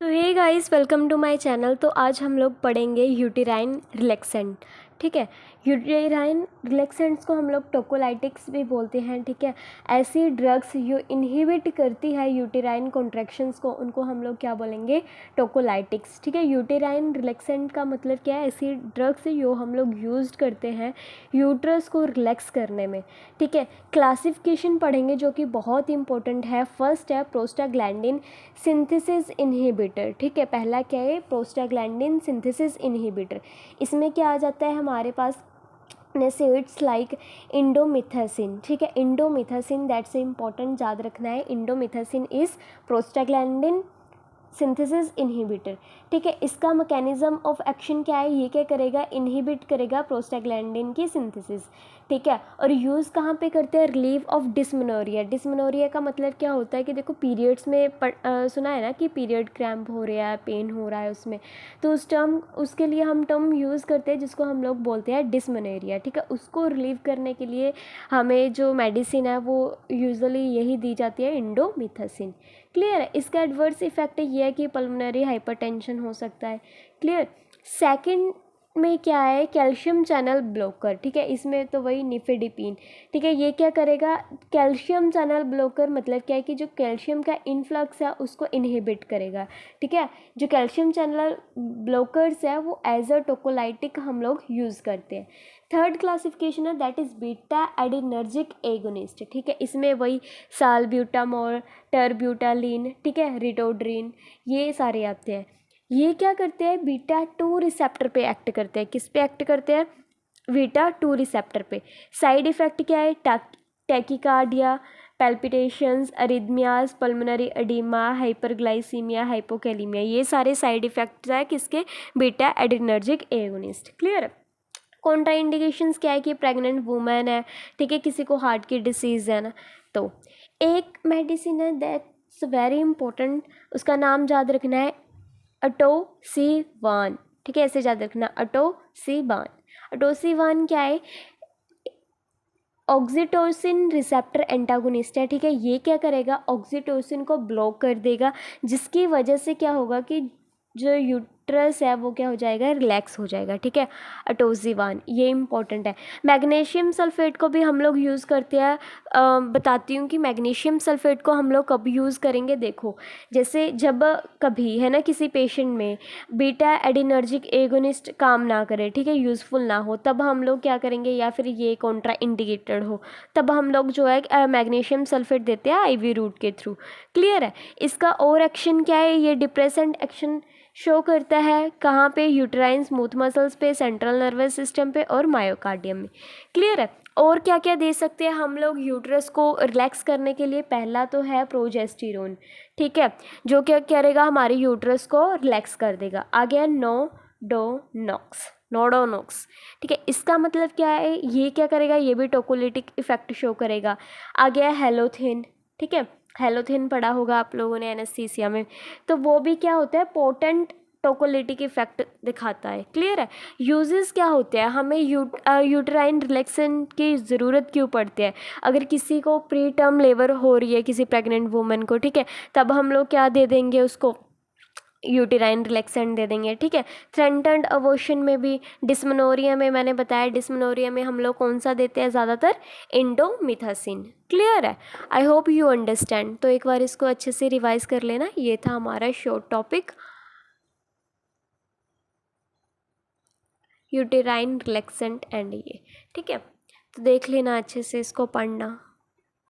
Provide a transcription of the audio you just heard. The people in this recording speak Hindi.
तो hey guys, welcome to my channel. तो आज हम लोग पढ़ेंगे यूटेराइन रिलैक्सेंट। ठीक है, यूटेराइन रिलैक्सेंट्स को हम लोग टोकोलाइटिक्स भी बोलते हैं। ठीक है, ऐसी ड्रग्स जो इनहिबिट करती है यूटेराइन कॉन्ट्रैक्शंस को, उनको हम लोग क्या बोलेंगे? टोकोलाइटिक्स। ठीक है, यूटेराइन रिलैक्सेंट का मतलब क्या है? ऐसी ड्रग्स जो हम लोग यूज करते हैं यूट्रस को रिलैक्स करने में। ठीक है, क्लासिफिकेशन पढ़ेंगे जो कि बहुत इंपॉर्टेंट है। फर्स्ट है प्रोस्टाग्लैंडिन सिंथेसिस इनहिबिटर। ठीक है, पहला क्या है? Prostaglandin synthesis inhibitor. इसमें क्या आ जाता है हमारे पास? It's like indomethacin. ठीक है, इंडोमिथासिन दैट्स इंपॉर्टेंट, याद रखना है। Indomethacin is prostaglandin synthesis inhibitor. ठीक है, इसका मैकेनिज्म ऑफ एक्शन क्या है? ये क्या करेगा? इनहिबिट करेगा प्रोस्टाग्लैंडिन की सिंथेसिस। ठीक है, और यूज़ कहाँ पे करते हैं? Relief of dysmenorrhoea. डिस्मेनोरिया का मतलब क्या होता है कि देखो पीरियड्स में सुना है ना कि पीरियड क्रैम्प हो रहा है, पेन हो रहा है उसमें, तो उसके लिए हम टर्म यूज़ करते हैं जिसको हम लोग बोलते हैं डिस्मेनोरिया। ठीक है, उसको रिलीव करने के लिए हमें जो मेडिसिन है वो यूजुअली यही दी जाती है, इंडोमिथासिन। क्लियर है? इसका एडवर्स इफेक्ट ये है कि पल्मोनरी हाइपरटेंशन हो सकता है। क्लियर? सेकंड में क्या है? Calcium channel blocker. ठीक है, इसमें तो वही निफेडिपिन। ठीक है, ये क्या करेगा? कैल्शियम चैनल ब्लॉकर मतलब क्या है कि जो कैल्शियम का इनफ्लक्स है उसको इनहिबिट करेगा। ठीक है, जो कैल्शियम चैनल ब्लॉकर्स है वो एज अ टोकोलाइटिक हम लोग यूज़ करते हैं। थर्ड क्लासिफिकेशन है that is beta adrenergic agonist. ठीक है, इसमें वही सालब्यूटामोल, टर्ब्यूटालिन, ठीक है, रिटोड्रिन, ये सारे आते हैं। ये क्या करते हैं? बीटा 2 रिसेप्टर पे एक्ट करते हैं। किस पे एक्ट करते हैं? बीटा 2 रिसेप्टर पे। साइड इफ़ेक्ट क्या है? Tachycardia, palpitations, अरिदमियाज, pulmonary oedema, hyperglycaemia, hypokalaemia, ये सारे साइड इफ़ेक्ट्स हैं किसके? Beta adrenergic agonist. क्लियर है? कॉन्ट्रा इंडिकेशंस क्या है कि प्रेग्नेंट वुमेन है, ठीक है, किसी को हार्ट की डिसीज़ है ना, तो एक मेडिसिन है दैट्स वेरी इंपॉर्टेंट, उसका नाम याद रखना है अटोसिवान। ठीक है, ऐसे याद रखना, अटोसिवान। अटोसिवान क्या है? ऑक्सीटोसिन रिसेप्टर एंटागोनिस्ट है। ठीक है, ये क्या करेगा? ऑक्सीटोसिन को ब्लॉक कर देगा, जिसकी वजह से क्या होगा कि जो यूट्रस है वो क्या हो जाएगा? रिलैक्स हो जाएगा। ठीक है, अटोजिवान, ये इंपॉर्टेंट है। मैग्नीशियम सल्फेट को भी हम लोग यूज़ करते हैं। बताती हूँ कि मैग्नीशियम सल्फेट को हम लोग कब यूज़ करेंगे। देखो, जैसे जब कभी है ना किसी पेशेंट में बीटा एडिनर्जिक एगोनिस्ट काम ना करे, ठीक है, यूज़फुल ना हो, तब हम लोग क्या करेंगे, या फिर ये कॉन्ट्रा इंडिकेटेड हो, तब हम लोग जो है मैग्नीशियम सल्फेट देते हैं आईवी रूट के थ्रू। क्लियर है? इसका और एक्शन क्या है? ये डिप्रेसेंट एक्शन शो करता है कहाँ पे? यूट्राइन स्मूथ मसल्स पे, सेंट्रल नर्वस सिस्टम पे और मायोकार्डियम में। क्लियर है? और क्या क्या दे सकते हैं हम लोग यूट्रस को रिलैक्स करने के लिए? पहला तो है प्रोजेस्टेरोन। ठीक है, जो क्या करेगा? हमारे यूट्रस को रिलैक्स कर देगा। आ गया नोडोनॉक्स, नोडोनॉक्स। ठीक है, इसका मतलब क्या है? ये क्या करेगा? ये भी टोकोलिटिक इफेक्ट शो करेगा। आ गया हेलोथिन। ठीक है, हेलोथिन पढ़ा होगा आप लोगों ने एनेस्थीसिया में, तो वो भी क्या होता है? पोटेंट टोकोलिटिक इफेक्ट दिखाता है। क्लियर है? यूजेस क्या होते हैं? हमें यूट्राइन रिलैक्सेशन की ज़रूरत क्यों पड़ती है? अगर किसी को प्री टर्म लेबर हो रही है, किसी प्रेग्नेंट वुमेन को, ठीक है, तब हम लोग क्या दे देंगे उसको? यूटेराइन रिलैक्सेंट दे देंगे। ठीक है, थ्रेटन्ड अबॉर्शन में भी, डिस्मेनोरिया में मैंने बताया, डिस्मेनोरिया में हम लोग कौन सा देते हैं ज़्यादातर? इंडोमिथासिन। क्लियर है? I hope you understand. तो एक बार इसको अच्छे से रिवाइज कर लेना। ये था हमारा short topic, uterine relaxant and ये। ठीक है, तो देख लेना अच्छे से, इसको पढ़ना।